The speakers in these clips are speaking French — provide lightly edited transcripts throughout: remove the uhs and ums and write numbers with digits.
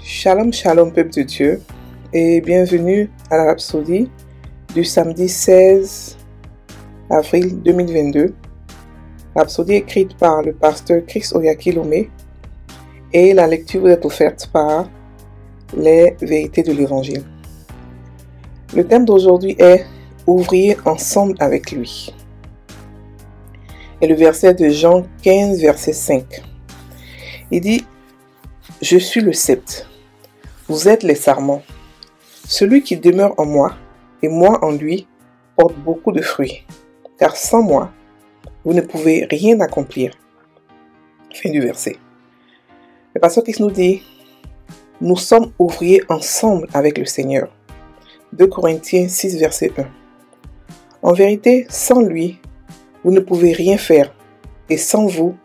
Shalom, shalom, peuple de Dieu, et bienvenue à la Rhapsodie du samedi 16 avril 2022. Rhapsodie écrite par le pasteur Chris Oyakilome, et la lecture vous est offerte par les vérités de l'Évangile. Le thème d'aujourd'hui est « Ouvrier ensemble avec lui ». Et le verset de Jean 15, verset 5. Il dit « Je suis le sceptre, vous êtes les sarments. Celui qui demeure en moi et moi en lui porte beaucoup de fruits, car sans moi, vous ne pouvez rien accomplir. » Fin du verset. Le pasteur Christ nous dit « Nous sommes ouvriers ensemble avec le Seigneur. » 2 Corinthiens 6, verset 1. En vérité, sans lui, vous ne pouvez rien faire, et sans vous,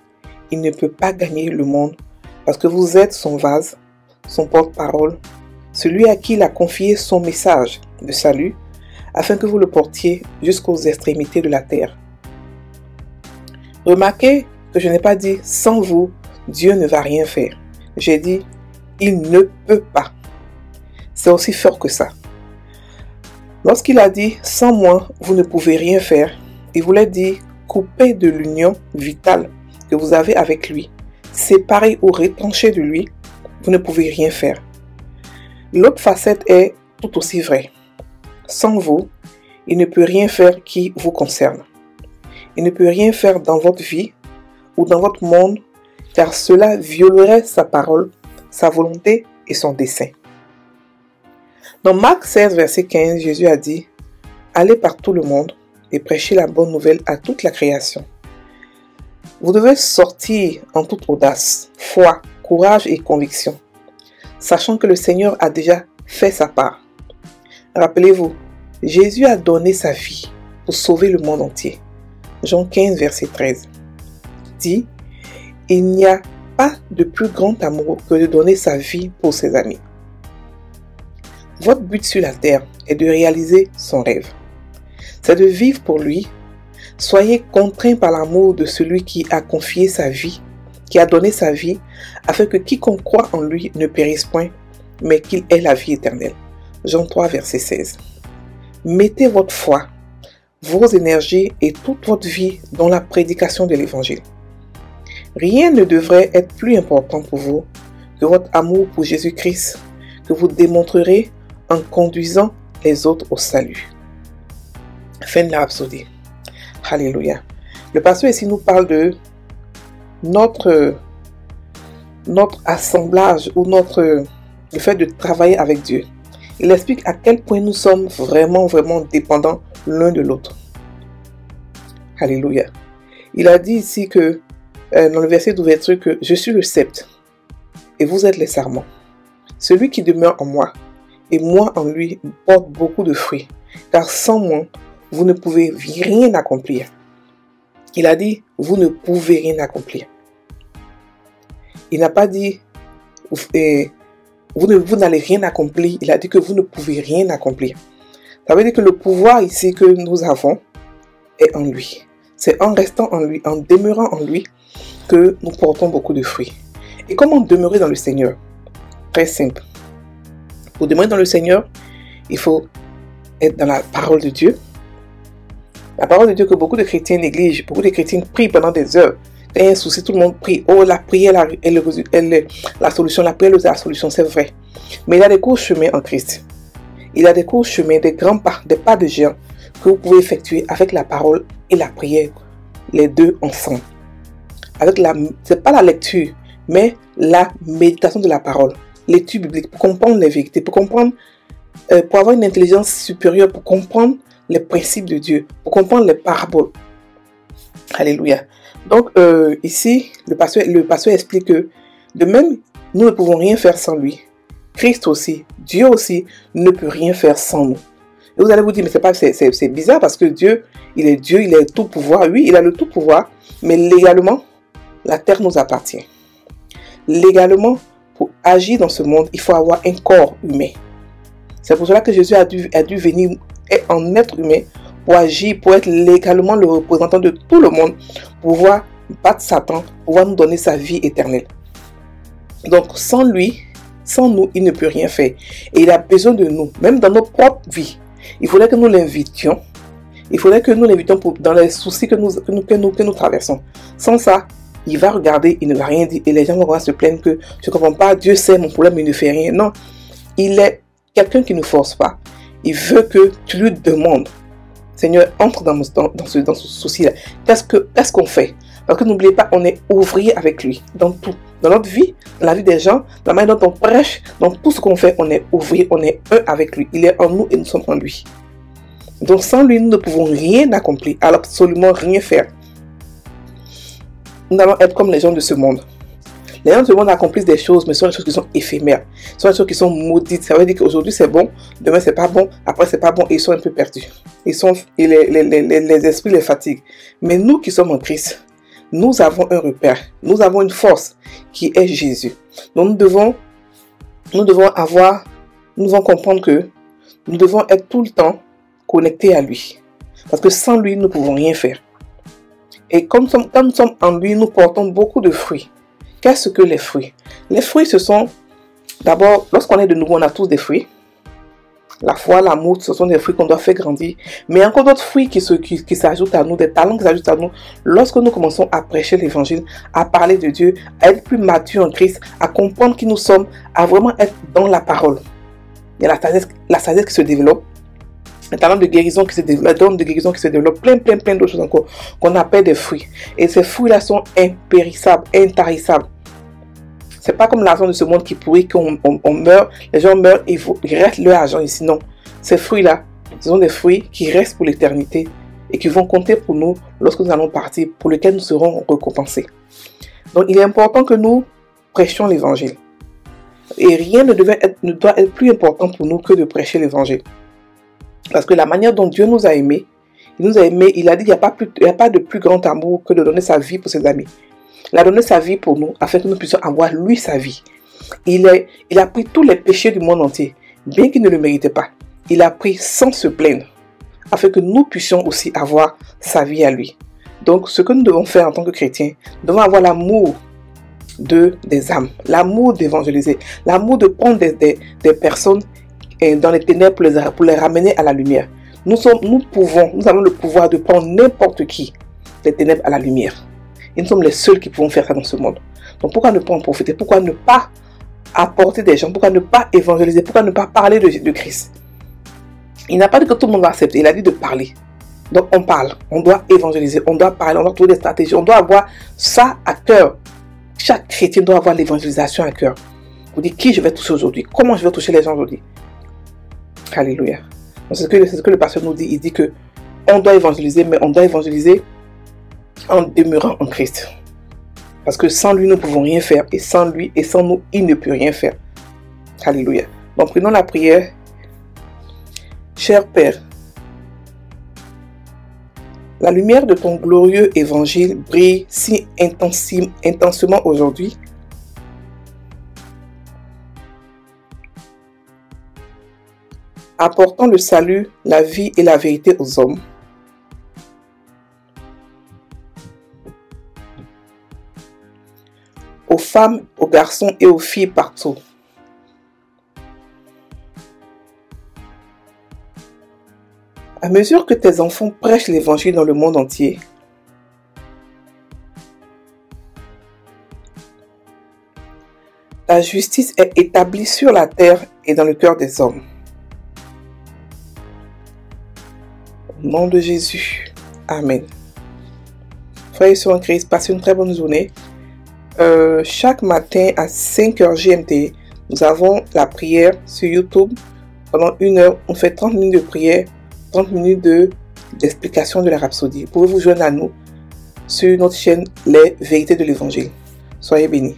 il ne peut pas gagner le monde, parce que vous êtes son vase, son porte-parole, celui à qui il a confié son message de salut, afin que vous le portiez jusqu'aux extrémités de la terre. Remarquez que je n'ai pas dit « sans vous, Dieu ne va rien faire ». J'ai dit « il ne peut pas ». C'est aussi fort que ça. Lorsqu'il a dit « sans moi, vous ne pouvez rien faire », il voulait dire coupé de l'union vitale que vous avez avec lui, séparé ou retranché de lui, vous ne pouvez rien faire. L'autre facette est tout aussi vraie. Sans vous, il ne peut rien faire qui vous concerne. Il ne peut rien faire dans votre vie ou dans votre monde, car cela violerait sa parole, sa volonté et son dessein. Dans Marc 16, verset 15, Jésus a dit « Allez par tout le monde et prêchez la bonne nouvelle à toute la création. » Vous devez sortir en toute audace, foi, courage et conviction, sachant que le Seigneur a déjà fait sa part. Rappelez-vous, Jésus a donné sa vie pour sauver le monde entier. Jean 15, verset 13 dit « Il n'y a pas de plus grand amour que de donner sa vie pour ses amis. » Votre but sur la terre est de réaliser son rêve. C'est de vivre pour lui. Soyez contraints par l'amour de celui qui a confié sa vie, qui a donné sa vie, afin que quiconque croit en lui ne périsse point, mais qu'il ait la vie éternelle. Jean 3, verset 16. Mettez votre foi, vos énergies et toute votre vie dans la prédication de l'Évangile. Rien ne devrait être plus important pour vous que votre amour pour Jésus-Christ, que vous démontrerez en conduisant les autres au salut. Fin de la Rhapsodie. Alléluia. Le pasteur ici nous parle de notre assemblage ou le fait de travailler avec Dieu. Il explique à quel point nous sommes vraiment dépendants l'un de l'autre. Alléluia. Il a dit ici que dans le verset d'ouverture que je suis le sceptre et vous êtes les sarments. Celui qui demeure en moi et moi en lui porte beaucoup de fruits, car sans moi, vous ne pouvez rien accomplir. Il a dit, vous ne pouvez rien accomplir. Il n'a pas dit, vous n'allez rien accomplir. Il a dit que vous ne pouvez rien accomplir. Ça veut dire que le pouvoir ici que nous avons est en lui. C'est en restant en lui, en demeurant en lui, que nous portons beaucoup de fruits. Et comment demeurer dans le Seigneur? Très simple. Pour demeurer dans le Seigneur, il faut être dans la parole de Dieu. La parole de Dieu que beaucoup de chrétiens négligent. Beaucoup de chrétiens prient pendant des heures. Quand il y a un souci, tout le monde prie. Oh, la prière est la solution. La prière est la solution, c'est vrai. Mais il y a des courts chemins en Christ. Il y a des courts chemins, des grands pas, des pas de géant que vous pouvez effectuer avec la parole et la prière. Les deux ensemble. C'est pas la lecture, mais la méditation de la parole. L'étude biblique pour comprendre les vérités, pour comprendre, pour avoir une intelligence supérieure, pour comprendre les principes de Dieu, pour comprendre les paraboles. Alléluia. Donc ici, le pasteur explique que de même, nous ne pouvons rien faire sans lui. Christ aussi, Dieu aussi, ne peut rien faire sans nous. Et vous allez vous dire, mais c'est bizarre parce que Dieu, il est tout pouvoir. Oui, il a le tout pouvoir, mais légalement, la terre nous appartient. Légalement, pour agir dans ce monde, il faut avoir un corps humain. C'est pour cela que Jésus a dû venir en être humain pour agir, pour être légalement le représentant de tout le monde, pour pouvoir battre Satan, pour pouvoir nous donner sa vie éternelle. Donc, sans lui, Sans nous, il ne peut rien faire. Et il a besoin de nous, même dans nos propres vies. Il faudrait que nous l'invitions. Il faudrait que nous l'invitions dans les soucis que nous traversons. Sans ça, il va regarder, il ne va rien dire. Et les gens vont se plaindre que je ne comprends pas, Dieu sait mon problème, il ne fait rien. Non, il est quelqu'un qui ne force pas. Il veut que tu lui demandes. Seigneur, entre dans ce souci-là. Qu'est-ce qu'on fait? Parce que n'oubliez pas, on est ouvrier avec lui. Dans tout. Dans notre vie, dans la vie des gens, dans la manière dont on prêche, dans tout ce qu'on fait, on est ouvrier, on est un avec lui. Il est en nous et nous sommes en lui. Donc sans lui, nous ne pouvons rien accomplir, absolument rien faire. Nous allons être comme les gens de ce monde. Les gens de ce monde accomplissent des choses, mais ce sont des choses qui sont éphémères. Ce sont des choses qui sont maudites. Ça veut dire qu'aujourd'hui c'est bon, demain c'est pas bon, après c'est pas bon, et ils sont un peu perdus. Les esprits les fatiguent. Mais nous qui sommes en Christ, nous avons un repère, nous avons une force qui est Jésus. Donc nous devons comprendre que nous devons être tout le temps connectés à lui. Parce que sans lui, nous ne pouvons rien faire. Et quand nous sommes en lui, nous portons beaucoup de fruits. Qu'est-ce que les fruits? Les fruits, ce sont, d'abord, lorsqu'on est de nouveau, on a tous des fruits. La foi, l'amour, ce sont des fruits qu'on doit faire grandir. Mais il y a encore d'autres fruits qui s'ajoutent à nous, des talents qui s'ajoutent à nous. Lorsque nous commençons à prêcher l'évangile, à parler de Dieu, à être plus matures en Christ, à comprendre qui nous sommes, à vraiment être dans la parole. Il y a la sagesse qui se développe. Un talent de guérison qui se développe, la donne de guérison qui se développe, plein d'autres choses encore, qu'on appelle des fruits. Et ces fruits-là sont impérissables, intarissables. C'est pas comme l'argent de ce monde qui pourrit, qu'on meurt, les gens meurent et il reste leur argent ici. Non, ces fruits-là, ce sont des fruits qui restent pour l'éternité et qui vont compter pour nous lorsque nous allons partir, pour lesquels nous serons récompensés. Donc il est important que nous prêchions l'évangile. Et rien ne doit être plus important pour nous que de prêcher l'évangile. Parce que la manière dont Dieu nous a aimés, il a dit qu'il n'y a pas de plus grand amour que de donner sa vie pour ses amis. Il a donné sa vie pour nous, afin que nous puissions avoir lui sa vie. Il a pris tous les péchés du monde entier, bien qu'il ne le méritait pas. Il a pris sans se plaindre, afin que nous puissions aussi avoir sa vie à lui. Donc ce que nous devons faire en tant que chrétiens, nous devons avoir l'amour des âmes, l'amour d'évangéliser, l'amour de prendre des personnes dans les ténèbres pour les ramener à la lumière. Nous avons le pouvoir de prendre n'importe qui des ténèbres à la lumière. Et nous sommes les seuls qui pouvons faire ça dans ce monde. Donc pourquoi ne pas en profiter? Pourquoi ne pas apporter des gens? Pourquoi ne pas évangéliser? Pourquoi ne pas parler de Christ? Il n'a pas dit que tout le monde va accepter, il a dit de parler. Donc on parle, on doit évangéliser, on doit parler, on doit trouver des stratégies, on doit avoir ça à cœur. Chaque chrétien doit avoir l'évangélisation à cœur. Vous dites qui je vais toucher aujourd'hui? Comment je vais toucher les gens aujourd'hui? Alléluia. C'est ce que le pasteur nous dit. Il dit que on doit évangéliser, mais on doit évangéliser en demeurant en Christ. Parce que sans lui, nous ne pouvons rien faire. Et sans lui et sans nous, il ne peut rien faire. Alléluia. Donc prenons la prière. Cher Père, la lumière de ton glorieux évangile brille si intensément aujourd'hui. Apportant le salut, la vie et la vérité aux hommes. Aux femmes, aux garçons et aux filles partout. À mesure que tes enfants prêchent l'évangile dans le monde entier, ta justice est établie sur la terre et dans le cœur des hommes. Au nom de Jésus. Amen. Frères et sœurs en Christ, passez une très bonne journée. Chaque matin à 5h GMT, nous avons la prière sur YouTube. Pendant 1 heure, on fait 30 minutes de prière, 30 minutes d'explication de la rhapsodie. Vous pouvez vous joindre à nous sur notre chaîne Les Vérités de l'Évangile. Soyez bénis.